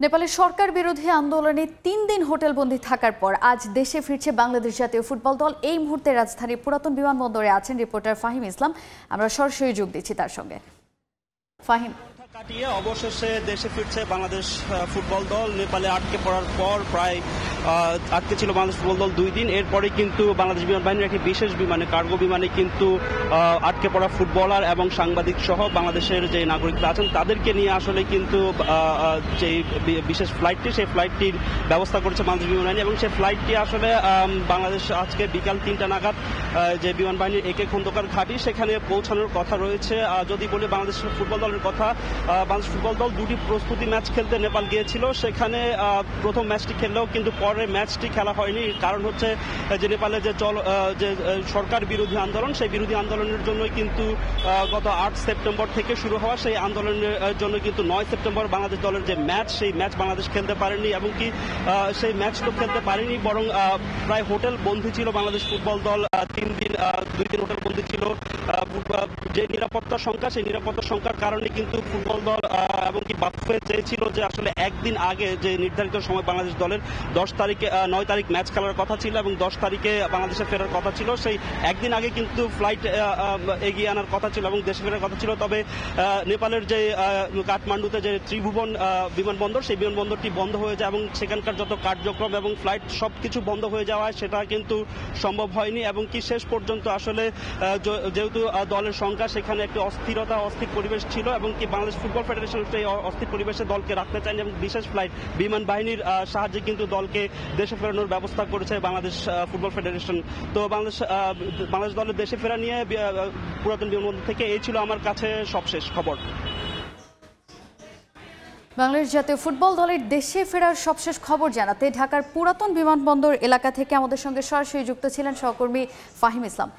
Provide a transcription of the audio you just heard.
নেপালের সরকার বিরোধী আন্দোলনে ৩ দিন হোটেলবন্দি থাকার পর আজ দেশে ফিরছে বাংলাদেশ জাতীয় ফুটবল দল। এই মুহূর্তে রাজধানীর পুরাতন বিমানবন্দরে আছেন রিপোর্টার ফাহিম ইসলাম। আমরা সরাসরি যোগ দিচ্ছি তার সঙ্গে। ফাহিম, কাটিয়ে অবশেষে দেশে ফিরছে বাংলাদেশ ফুটবল দল। নেপালে আটকে পড়ার পর প্রায় আটকে ছিল বাংলাদেশ ফুটবল দল 2 দিন। এরপরে কিন্তু বাংলাদেশ বিমান বাহিনীর একটি বিশেষ বিমানে, কার্গো বিমানে কিন্তু আটকে পড়া ফুটবলার এবং সাংবাদিক সহ বাংলাদেশের যে নাগরিকরা আছেন তাদেরকে নিয়ে আসলে কিন্তু যে বিশেষ ফ্লাইটটি, সেই ফ্লাইটটির ব্যবস্থা করেছে বাংলাদেশ বিমান বাহিনী এবং সেই ফ্লাইটটি আসলে বাংলাদেশ আজকে বিকাল 3টা নাগাদ যে বিমান বাহিনীর একে খন্দকার ঘাঁটি সেখানে পৌঁছানোর কথা রয়েছে। যদি বলি বাংলাদেশ ফুটবল দলের কথা, বাংলাদেশ ফুটবল দল 2টি প্রস্তুতি ম্যাচ খেলতে নেপাল গিয়েছিল। সেখানে প্রথম ম্যাচটি খেললেও কিন্তু পরের ম্যাচটি খেলা হয়নি। কারণ হচ্ছে যে নেপালে যে সরকার বিরোধী আন্দোলন, সেই বিরোধী আন্দোলনের জন্যই কিন্তু গত 8 সেপ্টেম্বর থেকে শুরু হওয়া সেই আন্দোলনের জন্য কিন্তু 9 সেপ্টেম্বর বাংলাদেশ দলের যে ম্যাচ, সেই ম্যাচ বাংলাদেশ খেলতে পারেনি এবং কি সেই ম্যাচ তো খেলতে পারেনি, বরং প্রায় হোটেল বন্দী ছিল বাংলাদেশ ফুটবল দল। 2 দিন হোটেল বন্দী ছিল। যে নিরাপত্তার সংখ্যা, সেই নিরাপত্তার সংখ্যার কারণে কিন্তু ফুটবল দল এবং কি বাফুফে চেয়েছিল যে আসলে একদিন আগে যে নির্ধারিত সময় বাংলাদেশ দলের 9 তারিখ ম্যাচ খেলার কথা ছিল এবং 10 তারিখে বাংলাদেশে ফেরার কথা ছিল। সেই একদিন আগে কিন্তু ফ্লাইট এগিয়ে আনার কথা ছিল এবং দেশে ফেরার কথা ছিল। তবে নেপালের যে কাঠমান্ডুতে যে ত্রিভুবন বিমানবন্দর, সেই বিমানবন্দরটি বন্ধ হয়ে যায় এবং সেখানকার যত কার্যক্রম এবং ফ্লাইট সবকিছু বন্ধ হয়ে যাওয়ায় সেটা কিন্তু সম্ভব হয়নি এবং কি শেষ পর্যন্ত আসলে যেহেতু দলের সংখ্যা, সেখানে একটি অস্থির পরিবেশ ছিল এবং কি বাংলাদেশ ফুটবল ফেডারেশন এই অস্থির পরিবেশে দলকে রাখতে চান এবং বিশেষ ফ্লাইট বিমান বাহিনীর সাহায্যে কিন্তু দলকে দেশে ফেরানোর ব্যবস্থা করেছে বাংলাদেশ ফুটবল ফেডারেশন। তো বাংলাদেশ দলের দেশে ফেরা নিয়ে পুরাতন বিমানবন্দর থেকে এই ছিল আমার কাছে সবশেষ খবর। বাংলাদেশ জাতীয় ফুটবল দলের দেশে ফেরার সবশেষ খবর জানাতে ঢাকার পুরাতন বিমানবন্দর এলাকা থেকে আমাদের সঙ্গে সরাসরি যুক্ত ছিলেন সহকর্মী ফাহিম ইসলাম।